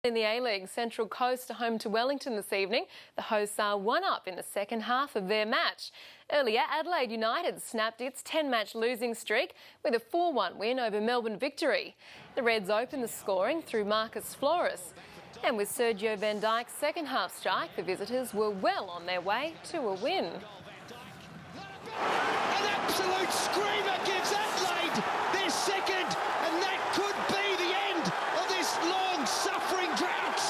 In the A-League, Central Coast are home to Wellington this evening. The hosts are one up in the second half of their match. Earlier, Adelaide United snapped its 10-match losing streak with a 4-1 win over Melbourne Victory. The Reds opened the scoring through Marcus Flores. And with Sergio Van Dijk's second half strike, the visitors were well on their way to a win. An absolute screamer gives Adelaide their second, and that could be the end of this long-suffering drought.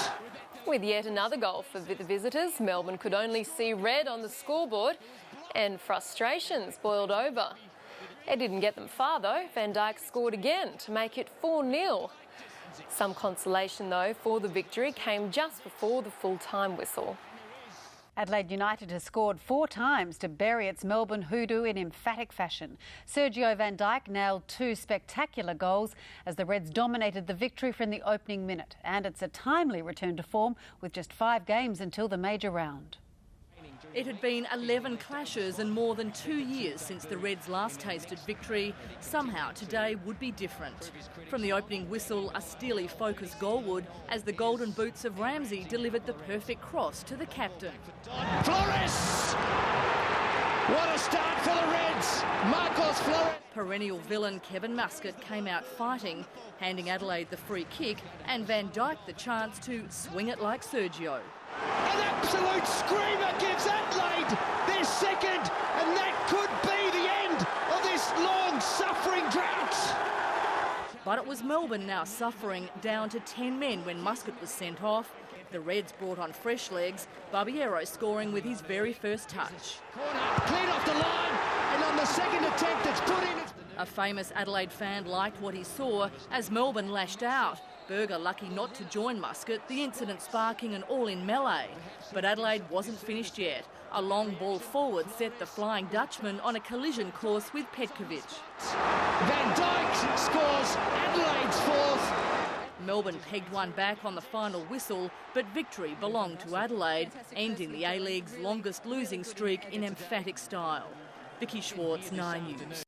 With yet another goal for the visitors, Melbourne could only see red on the scoreboard and frustrations boiled over. It didn't get them far though. Van Dijk scored again to make it 4-0. Some consolation though for the victory came just before the full-time whistle. Adelaide United has scored 4 times to bury its Melbourne hoodoo in emphatic fashion. Sergio Van Dijk nailed 2 spectacular goals as the Reds dominated the victory from the opening minute. And it's a timely return to form with just 5 games until the major round. It had been 11 clashes and more than 2 years since the Reds last tasted victory. Somehow today would be different. From the opening whistle, a steely focused goal would as the golden boots of Ramsey delivered the perfect cross to the captain. Flores! What a start for the Reds! Marcos Flores! Perennial villain Kevin Muscat came out fighting, handing Adelaide the free kick and Van Dijk the chance to swing it like Sergio. An absolute screamer gives Adelaide their second, and that could be the end of this long-suffering drought. But it was Melbourne now suffering, down to 10 men when Muscat was sent off. The Reds brought on fresh legs, Barbiero scoring with his very first touch. Corner, cleared off the line, and on the second attempt it's put in. A famous Adelaide fan liked what he saw as Melbourne lashed out. Berger lucky not to join Muscat, the incident sparking an all-in melee. But Adelaide wasn't finished yet. A long ball forward set the Flying Dutchman on a collision course with Petkovic. Van Dijk scores Adelaide's fourth. Melbourne pegged one back on the final whistle, but victory belonged to Adelaide, ending the A-League's longest losing streak in emphatic style. Vicky Schwartz, 9 News.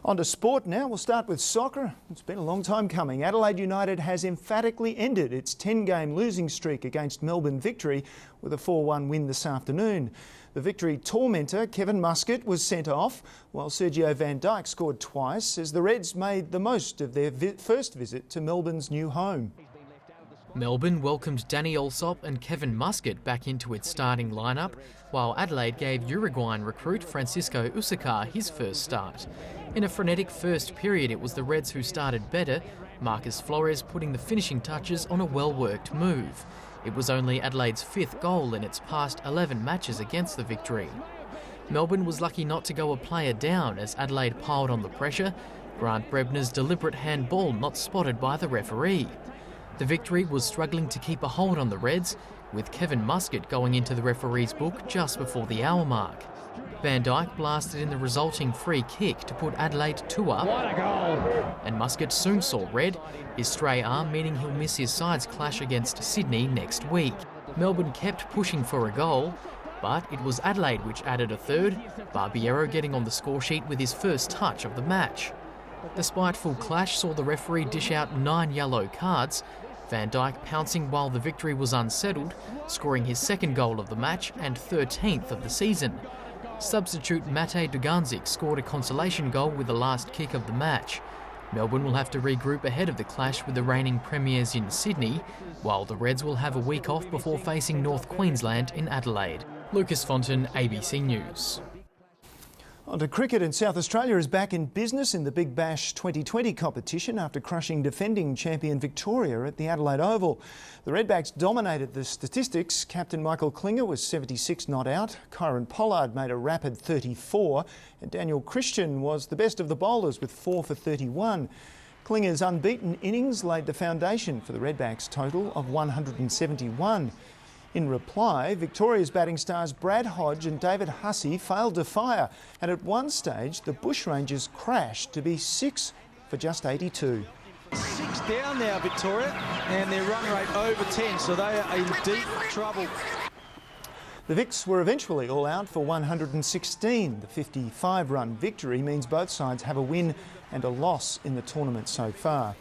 On to sport now. We'll start with soccer. It's been a long time coming. Adelaide United has emphatically ended its 10-game losing streak against Melbourne Victory with a 4-1 win this afternoon. The Victory tormentor, Kevin Muscat, was sent off, while Sergio Van Dijk scored twice as the Reds made the most of their first visit to Melbourne's new home. Melbourne welcomed Danny Allsop and Kevin Muscat back into its starting lineup, while Adelaide gave Uruguayan recruit Francisco Usacar his first start. In a frenetic first period, it was the Reds who started better, Marcus Flores putting the finishing touches on a well-worked move. It was only Adelaide's 5th goal in its past 11 matches against the Victory. Melbourne was lucky not to go a player down as Adelaide piled on the pressure, Grant Brebner's deliberate handball not spotted by the referee. The Victory was struggling to keep a hold on the Reds, with Kevin Muscat going into the referee's book just before the hour mark. Van Dijk blasted in the resulting free kick to put Adelaide 2 up. What a goal! And Muscat soon saw red, his stray arm meaning he'll miss his side's clash against Sydney next week. Melbourne kept pushing for a goal, but it was Adelaide which added a third, Barbiero getting on the score sheet with his first touch of the match. The spiteful clash saw the referee dish out 9 yellow cards, Van Dijk pouncing while the Victory was unsettled, scoring his 2nd goal of the match and 13th of the season. Substitute Mate Dugandzic scored a consolation goal with the last kick of the match. Melbourne will have to regroup ahead of the clash with the reigning premiers in Sydney, while the Reds will have a week off before facing North Queensland in Adelaide. Lucas Fontaine, ABC News. On to cricket, and South Australia is back in business in the Big Bash 2020 competition after crushing defending champion Victoria at the Adelaide Oval. The Redbacks dominated the statistics. Captain Michael Klinger was 76 not out, Kyron Pollard made a rapid 34 and Daniel Christian was the best of the bowlers with 4 for 31. Klinger's unbeaten innings laid the foundation for the Redbacks' total of 171. In reply, Victoria's batting stars Brad Hodge and David Hussey failed to fire, and at one stage the Bushrangers crashed to be 6 for just 82. 6 down now, Victoria, and their run rate over 10, so they are in deep trouble. The Vics were eventually all out for 116. The 55-run victory means both sides have a win and a loss in the tournament so far.